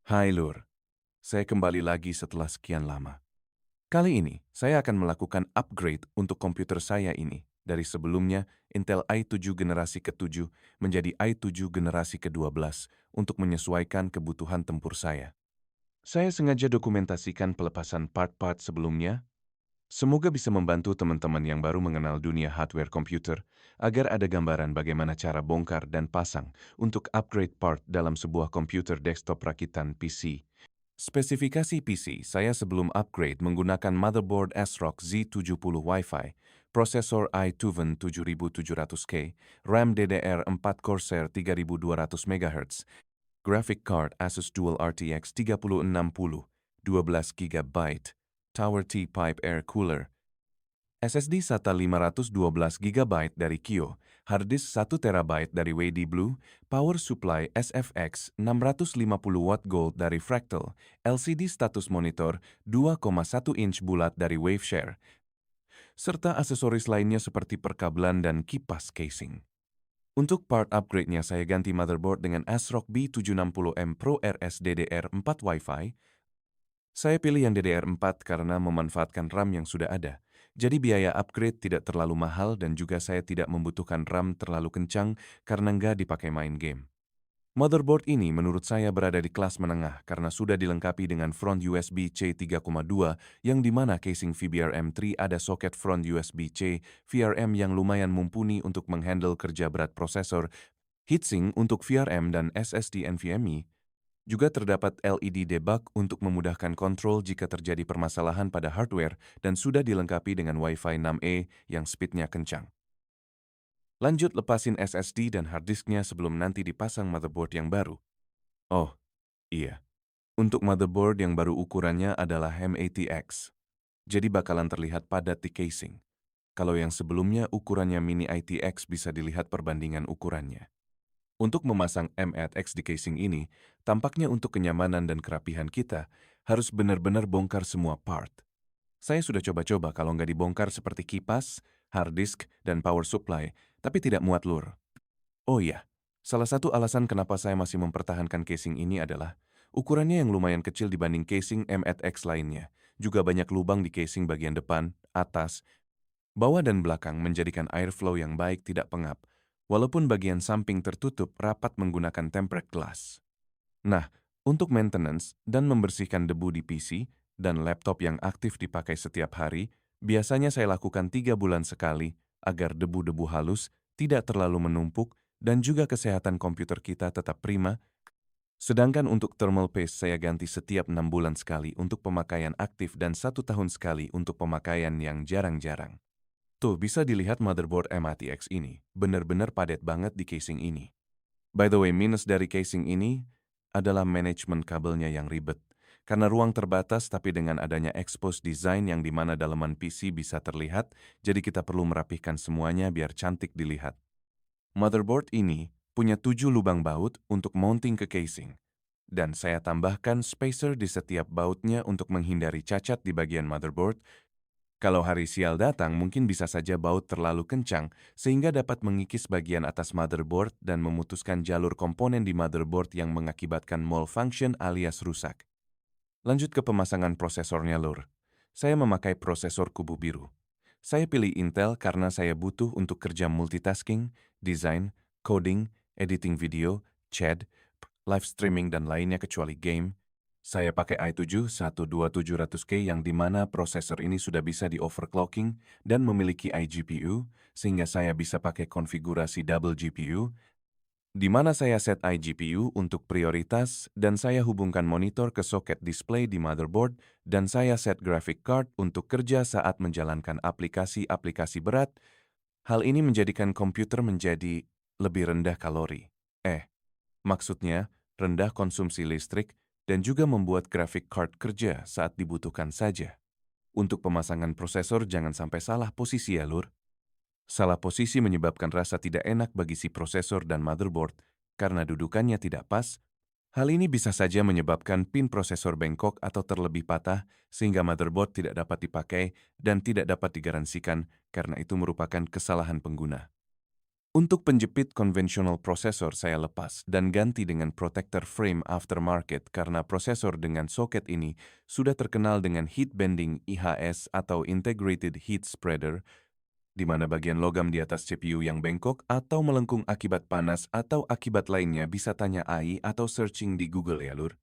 Hai Lur, saya kembali lagi setelah sekian lama. Kali ini, saya akan melakukan upgrade untuk komputer saya ini dari sebelumnya Intel i7 generasi ke-7 menjadi i7 generasi ke-12 untuk menyesuaikan kebutuhan tempur saya. Saya sengaja dokumentasikan pelepasan part-part sebelumnya. Semoga bisa membantu teman-teman yang baru mengenal dunia hardware komputer agar ada gambaran bagaimana cara bongkar dan pasang untuk upgrade part dalam sebuah komputer desktop rakitan PC. Spesifikasi PC saya sebelum upgrade menggunakan motherboard ASRock Z70 Wi-Fi, prosesor i2 7700K, RAM DDR4 Corsair 3200 MHz, graphic card Asus Dual RTX 3060, 12 GB, Tower T-Pipe Air Cooler, SSD SATA 512 GB dari Kio, harddisk 1 TB dari WD Blue, power supply SFX 650 watt gold dari Fractal, LCD status monitor 2,1 inch bulat dari Waveshare, serta aksesoris lainnya seperti perkabelan dan kipas casing. Untuk part upgrade-nya saya ganti motherboard dengan ASRock B760M Pro RS DDR4 Wi-Fi. Saya pilih yang DDR4 karena memanfaatkan RAM yang sudah ada. Jadi biaya upgrade tidak terlalu mahal dan juga saya tidak membutuhkan RAM terlalu kencang karena nggak dipakai main game. Motherboard ini menurut saya berada di kelas menengah karena sudah dilengkapi dengan front USB-C 3,2 yang dimana casing VBRM3 ada soket front USB-C VRM yang lumayan mumpuni untuk menghandle kerja berat prosesor, heatsink untuk VRM dan SSD NVMe. Juga terdapat LED debug untuk memudahkan kontrol jika terjadi permasalahan pada hardware dan sudah dilengkapi dengan Wi-Fi 6E yang speednya kencang. Lanjut lepasin SSD dan harddisknya sebelum nanti dipasang motherboard yang baru. Oh, iya. Untuk motherboard yang baru ukurannya adalah M80X. Jadi bakalan terlihat padat di casing. Kalau yang sebelumnya ukurannya Mini ITX bisa dilihat perbandingan ukurannya. Untuk memasang M8X di casing ini, tampaknya untuk kenyamanan dan kerapihan kita, harus benar-benar bongkar semua part. Saya sudah coba-coba kalau nggak dibongkar seperti kipas, hard disk, dan power supply, tapi tidak muat lur. Oh iya, salah satu alasan kenapa saya masih mempertahankan casing ini adalah ukurannya yang lumayan kecil dibanding casing M8X lainnya. Juga banyak lubang di casing bagian depan, atas, bawah dan belakang menjadikan airflow yang baik tidak pengap, walaupun bagian samping tertutup rapat menggunakan tempered glass. Nah, untuk maintenance dan membersihkan debu di PC dan laptop yang aktif dipakai setiap hari, biasanya saya lakukan 3 bulan sekali agar debu-debu halus tidak terlalu menumpuk dan juga kesehatan komputer kita tetap prima. Sedangkan untuk thermal paste saya ganti setiap 6 bulan sekali untuk pemakaian aktif dan 1 tahun sekali untuk pemakaian yang jarang-jarang. Tuh, bisa dilihat motherboard M8X ini, benar-benar padat banget di casing ini. By the way, minus dari casing ini adalah manajemen kabelnya yang ribet. Karena ruang terbatas tapi dengan adanya exposed design yang dimana dalaman PC bisa terlihat, jadi kita perlu merapihkan semuanya biar cantik dilihat. Motherboard ini punya 7 lubang baut untuk mounting ke casing. Dan saya tambahkan spacer di setiap bautnya untuk menghindari cacat di bagian motherboard. Kalau hari sial datang, mungkin bisa saja baut terlalu kencang sehingga dapat mengikis bagian atas motherboard dan memutuskan jalur komponen di motherboard yang mengakibatkan malfunction alias rusak. Lanjut ke pemasangan prosesornya lur. Saya memakai prosesor kubu biru. Saya pilih Intel karena saya butuh untuk kerja multitasking, desain, coding, editing video, chat, live streaming dan lainnya kecuali game. Saya pakai i7 12700K yang dimana prosesor ini sudah bisa di overclocking dan memiliki iGPU, sehingga saya bisa pakai konfigurasi double GPU, di mana saya set iGPU untuk prioritas dan saya hubungkan monitor ke soket display di motherboard dan saya set graphic card untuk kerja saat menjalankan aplikasi-aplikasi berat. Hal ini menjadikan komputer menjadi lebih rendah kalori. Maksudnya rendah konsumsi listrik dan juga membuat graphic card kerja saat dibutuhkan saja. Untuk pemasangan prosesor jangan sampai salah posisi ya lur. Salah posisi menyebabkan rasa tidak enak bagi si prosesor dan motherboard karena dudukannya tidak pas. Hal ini bisa saja menyebabkan pin prosesor bengkok atau terlebih patah sehingga motherboard tidak dapat dipakai dan tidak dapat digaransikan karena itu merupakan kesalahan pengguna. Untuk penjepit konvensional prosesor saya lepas dan ganti dengan protector frame aftermarket karena prosesor dengan soket ini sudah terkenal dengan heat bending IHS atau Integrated Heat Spreader, di mana bagian logam di atas CPU yang bengkok atau melengkung akibat panas atau akibat lainnya bisa tanya AI atau searching di Google ya lur.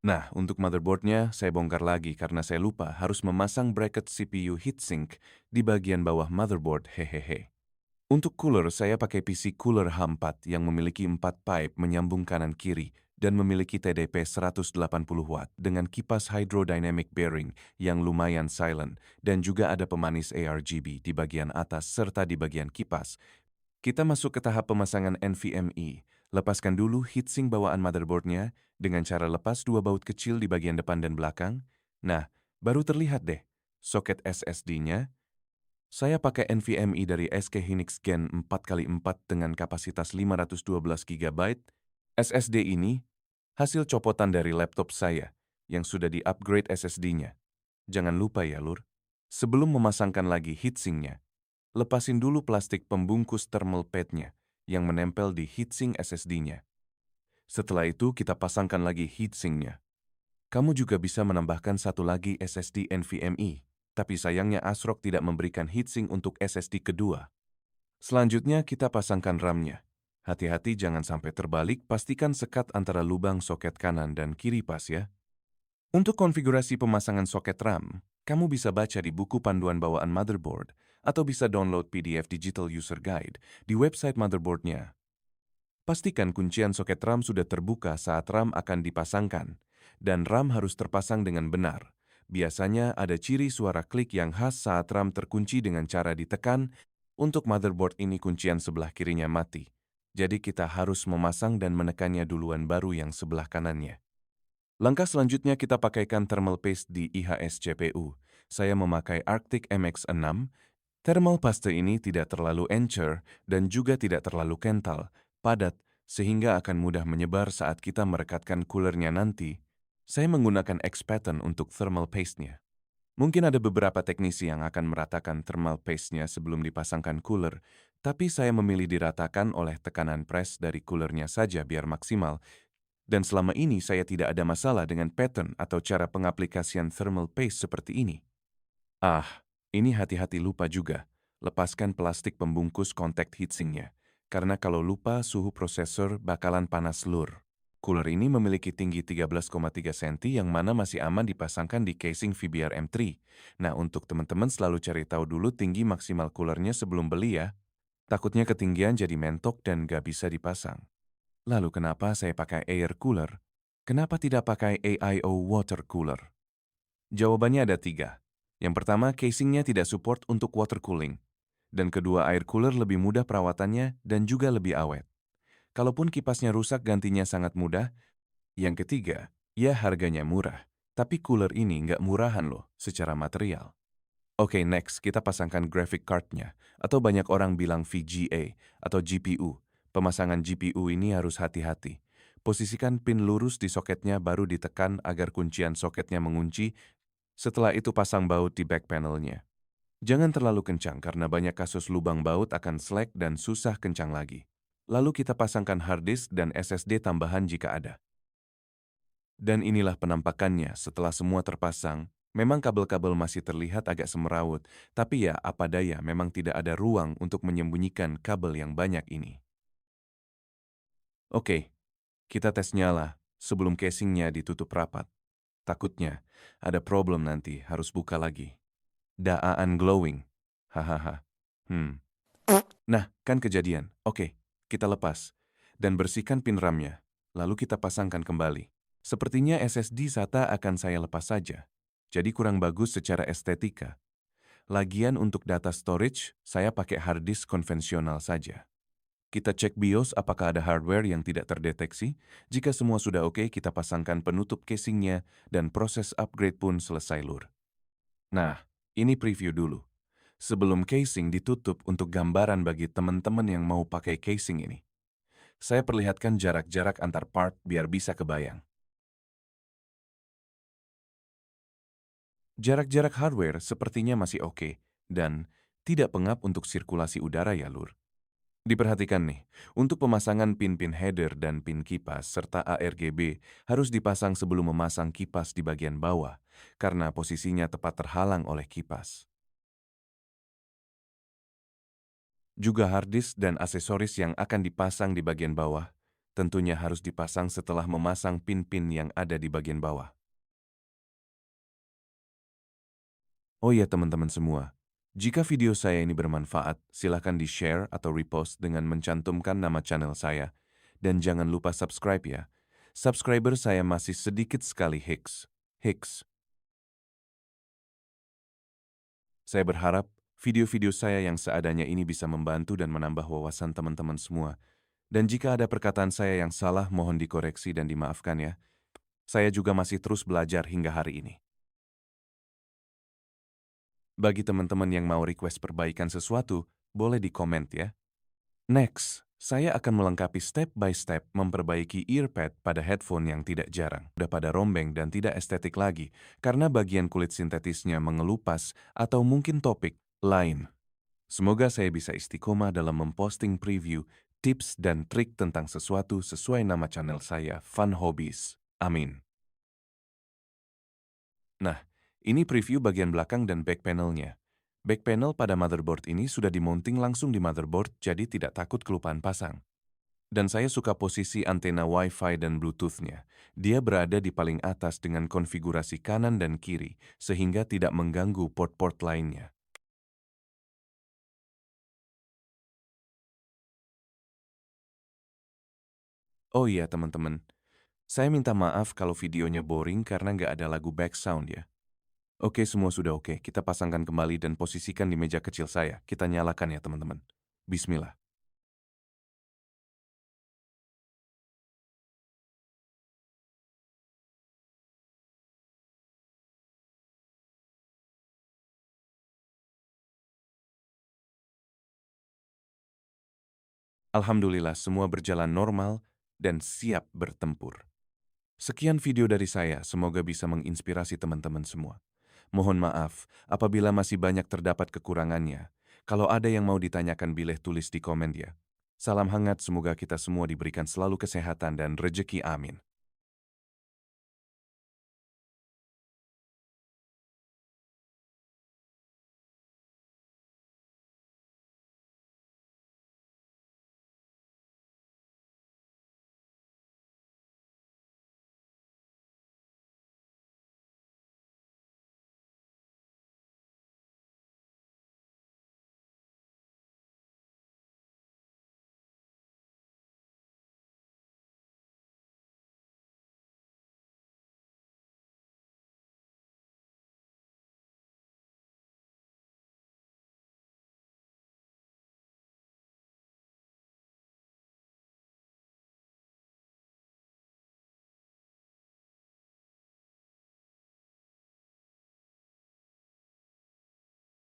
Nah, untuk motherboardnya saya bongkar lagi karena saya lupa harus memasang bracket CPU heatsink di bagian bawah motherboard hehehe. Untuk cooler, saya pakai PC Cooler H4 yang memiliki 4 pipe menyambung kanan-kiri dan memiliki TDP 180 watt dengan kipas hydrodynamic bearing yang lumayan silent dan juga ada pemanis ARGB di bagian atas serta di bagian kipas. Kita masuk ke tahap pemasangan NVMe. Lepaskan dulu heatsink bawaan motherboardnya dengan cara lepas dua baut kecil di bagian depan dan belakang. Nah, baru terlihat deh soket SSD-nya. Saya pakai NVMe dari SK Hynix Gen 4x4 dengan kapasitas 512 GB. SSD ini hasil copotan dari laptop saya yang sudah di-upgrade SSD-nya. Jangan lupa ya lur, sebelum memasangkan lagi heatsinknya, lepasin dulu plastik pembungkus thermal pad-nya yang menempel di heatsink SSD-nya. Setelah itu kita pasangkan lagi heatsinknya. Kamu juga bisa menambahkan satu lagi SSD NVMe, tapi sayangnya ASRock tidak memberikan heatsink untuk SSD kedua. Selanjutnya kita pasangkan RAM-nya. Hati-hati jangan sampai terbalik, pastikan sekat antara lubang soket kanan dan kiri pas ya. Untuk konfigurasi pemasangan soket RAM, kamu bisa baca di buku panduan bawaan motherboard atau bisa download PDF Digital User Guide di website motherboardnya. Pastikan kuncian soket RAM sudah terbuka saat RAM akan dipasangkan, dan RAM harus terpasang dengan benar. Biasanya ada ciri suara klik yang khas saat RAM terkunci dengan cara ditekan. Untuk motherboard ini kuncian sebelah kirinya mati, jadi kita harus memasang dan menekannya duluan baru yang sebelah kanannya. Langkah selanjutnya kita pakaikan thermal paste di IHS CPU. Saya memakai Arctic MX6. Thermal paste ini tidak terlalu encer dan juga tidak terlalu kental, padat, sehingga akan mudah menyebar saat kita merekatkan coolernya nanti. Saya menggunakan X-Pattern untuk thermal paste-nya. Mungkin ada beberapa teknisi yang akan meratakan thermal paste-nya sebelum dipasangkan cooler, tapi saya memilih diratakan oleh tekanan press dari coolernya saja biar maksimal. Dan selama ini saya tidak ada masalah dengan pattern atau cara pengaplikasian thermal paste seperti ini. Ini hati-hati lupa juga. Lepaskan plastik pembungkus kontak heatsinknya, karena kalau lupa suhu prosesor bakalan panas lur. Cooler ini memiliki tinggi 13,3 cm yang mana masih aman dipasangkan di casing VBR M3. Nah, untuk teman-teman selalu cari tahu dulu tinggi maksimal coolernya sebelum beli ya. Takutnya ketinggian jadi mentok dan gak bisa dipasang. Lalu kenapa saya pakai air cooler? Kenapa tidak pakai AIO water cooler? Jawabannya ada 3. Yang pertama, casingnya tidak support untuk water cooling. Dan kedua, air cooler lebih mudah perawatannya dan juga lebih awet. Kalaupun kipasnya rusak gantinya sangat mudah. Yang ketiga, ya harganya murah. Tapi cooler ini nggak murahan loh secara material. Oke, next kita pasangkan graphic card-nya. Atau banyak orang bilang VGA atau GPU. Pemasangan GPU ini harus hati-hati. Posisikan pin lurus di soketnya baru ditekan agar kuncian soketnya mengunci. Setelah itu pasang baut di back panelnya. Jangan terlalu kencang karena banyak kasus lubang baut akan slack dan susah kencang lagi. Lalu kita pasangkan hard disk dan SSD tambahan jika ada. Dan inilah penampakannya setelah semua terpasang. Memang kabel-kabel masih terlihat agak semerawut, tapi ya apa daya memang tidak ada ruang untuk menyembunyikan kabel yang banyak ini. Oke, kita tes nyala sebelum casingnya ditutup rapat. Takutnya ada problem nanti harus buka lagi. Daan glowing. Hahaha. Nah, kan kejadian. Oke, kita lepas. Dan bersihkan pin RAM-nya. Lalu kita pasangkan kembali. Sepertinya SSD SATA akan saya lepas saja. Jadi kurang bagus secara estetika. Lagian untuk data storage, saya pakai hard disk konvensional saja. Kita cek BIOS apakah ada hardware yang tidak terdeteksi. Jika semua sudah oke, kita pasangkan penutup casingnya dan proses upgrade pun selesai lur. Nah, ini preview dulu. Sebelum casing ditutup untuk gambaran bagi teman-teman yang mau pakai casing ini. Saya perlihatkan jarak-jarak antar part biar bisa kebayang. Jarak-jarak hardware sepertinya masih oke dan tidak pengap untuk sirkulasi udara ya lur. Diperhatikan nih, untuk pemasangan pin-pin header dan pin kipas serta ARGB harus dipasang sebelum memasang kipas di bagian bawah, karena posisinya tepat terhalang oleh kipas. Juga harddisk dan aksesoris yang akan dipasang di bagian bawah, tentunya harus dipasang setelah memasang pin-pin yang ada di bagian bawah. Oh iya teman-teman semua, jika video saya ini bermanfaat, silakan di-share atau repost dengan mencantumkan nama channel saya. Dan jangan lupa subscribe ya. Subscriber saya masih sedikit sekali Hicks. Hicks. Saya berharap video-video saya yang seadanya ini bisa membantu dan menambah wawasan teman-teman semua. Dan jika ada perkataan saya yang salah, mohon dikoreksi dan dimaafkan ya. Saya juga masih terus belajar hingga hari ini. Bagi teman-teman yang mau request perbaikan sesuatu, boleh di komen ya. Next, saya akan melengkapi step by step memperbaiki earpad pada headphone yang tidak jarang. Udah pada rombeng dan tidak estetik lagi, karena bagian kulit sintetisnya mengelupas atau mungkin topik lain. Semoga saya bisa istiqomah dalam memposting preview, tips, dan trik tentang sesuatu sesuai nama channel saya, Fun Hobbies. Amin. Nah, ini preview bagian belakang dan back panelnya. Back panel pada motherboard ini sudah dimonting langsung di motherboard, jadi tidak takut kelupaan pasang. Dan saya suka posisi antena Wi-Fi dan Bluetooth-nya. Dia berada di paling atas dengan konfigurasi kanan dan kiri, sehingga tidak mengganggu port-port lainnya. Oh iya teman-teman, saya minta maaf kalau videonya boring karena nggak ada lagu back sound ya. Oke, semua sudah oke. Kita pasangkan kembali dan posisikan di meja kecil saya. Kita nyalakan ya teman-teman. Bismillah. Alhamdulillah semua berjalan normal dan siap bertempur. Sekian video dari saya, semoga bisa menginspirasi teman-teman semua. Mohon maaf apabila masih banyak terdapat kekurangannya. Kalau ada yang mau ditanyakan boleh tulis di komen ya. Salam hangat, semoga kita semua diberikan selalu kesehatan dan rejeki, amin.